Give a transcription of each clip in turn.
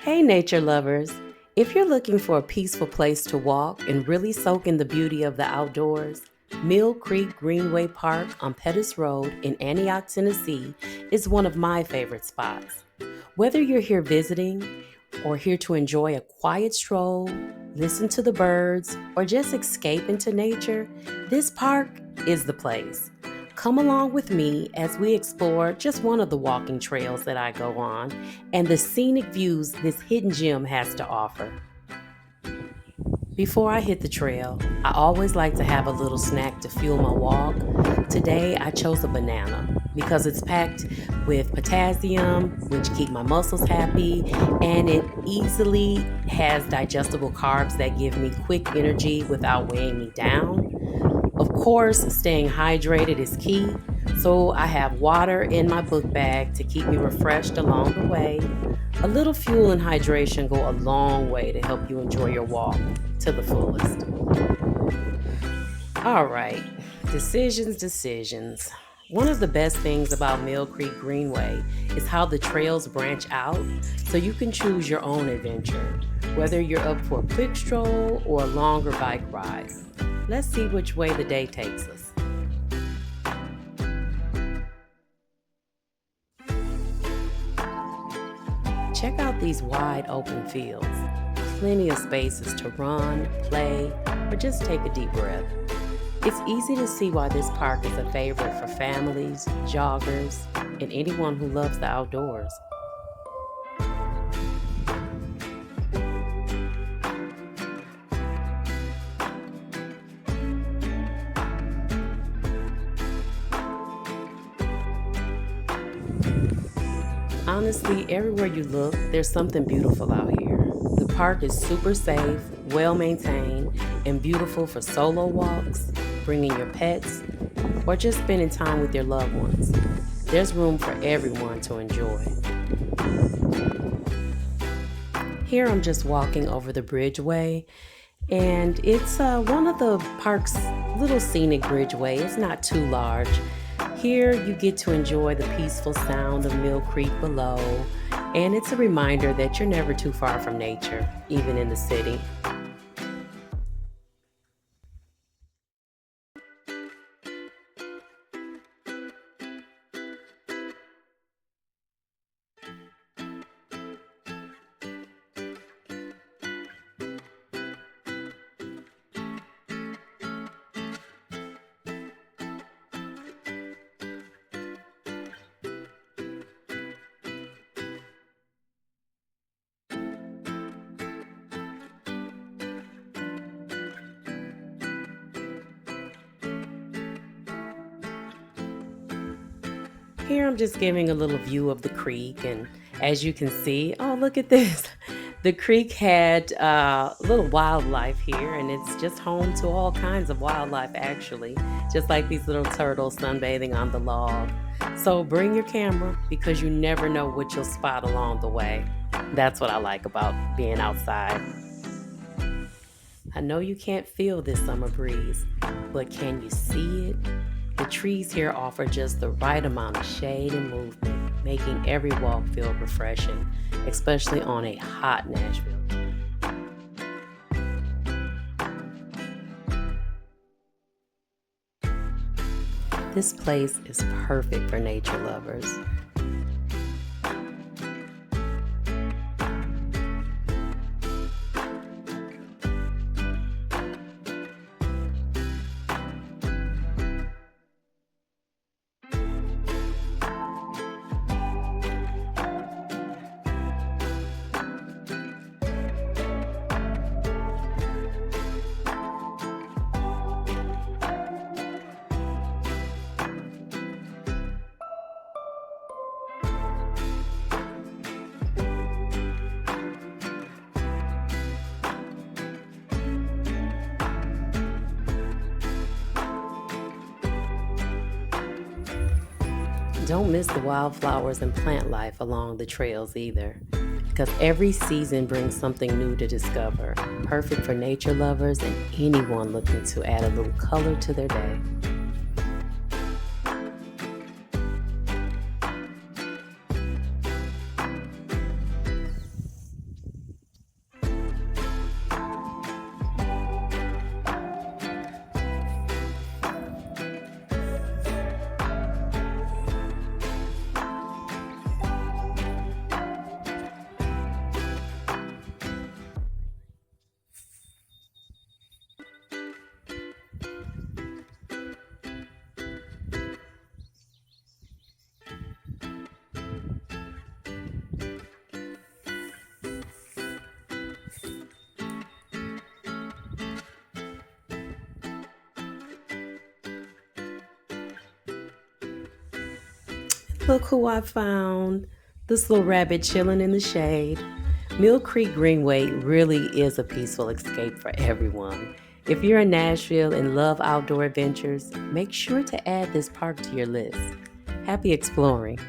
Hey, nature lovers. If you're looking for a peaceful place to walk and really soak in the beauty of the outdoors, Mill Creek Greenway Park on Pettis Road in Antioch, Tennessee is one of my favorite spots. Whether you're here visiting or here to enjoy a quiet stroll, listen to the birds, or just escape into nature, this park is the place. Come along with me as we explore just one of the walking trails that I go on and the scenic views this hidden gem has to offer. Before I hit the trail, I always like to have a little snack to fuel my walk. Today I chose a banana because it's packed with potassium, which keep my muscles happy, and it easily has digestible carbs that give me quick energy without weighing me down. Of course, staying hydrated is key, so I have water in my book bag to keep me refreshed along the way. A little fuel and hydration go a long way to help you enjoy your walk to the fullest. All right, decisions. One of the best things about Mill Creek Greenway is how the trails branch out so you can choose your own adventure, whether you're up for a quick stroll or a longer bike ride. Let's see which way the day takes us. Check out these wide open fields. Plenty of spaces to run, play, or just take a deep breath. It's easy to see why this park is a favorite for families, joggers, and anyone who loves the outdoors. Honestly, everywhere you look, there's something beautiful out here. The park is super safe, well maintained, and beautiful for solo walks, bringing your pets, or just spending time with your loved ones. There's room for everyone to enjoy. Here I'm just walking over the bridgeway, and it's one of the park's little scenic bridgeway. It's not too large. Here you get to enjoy the peaceful sound of Mill Creek below, and it's a reminder that you're never too far from nature, even in the city. Here I'm just giving a little view of the creek, and as you can see, oh, look at this. The creek had a little wildlife here, and it's just home to all kinds of wildlife, actually, just like these little turtles sunbathing on the log. So bring your camera because you never know what you'll spot along the way. That's what I like about being outside. I know you can't feel this summer breeze, but can you see it? The trees here offer just the right amount of shade and movement, making every walk feel refreshing, especially on a hot Nashville. This place is perfect for nature lovers. Don't miss the wildflowers and plant life along the trails either, because every season brings something new to discover, perfect for nature lovers and anyone looking to add a little color to their day. Look who I found. This little rabbit chilling in the shade. Mill Creek Greenway really is a peaceful escape for everyone. If you're in Nashville and love outdoor adventures, make sure to add this park to your list. Happy exploring.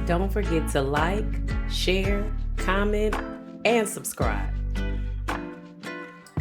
Don't forget to like, share, comment, and subscribe.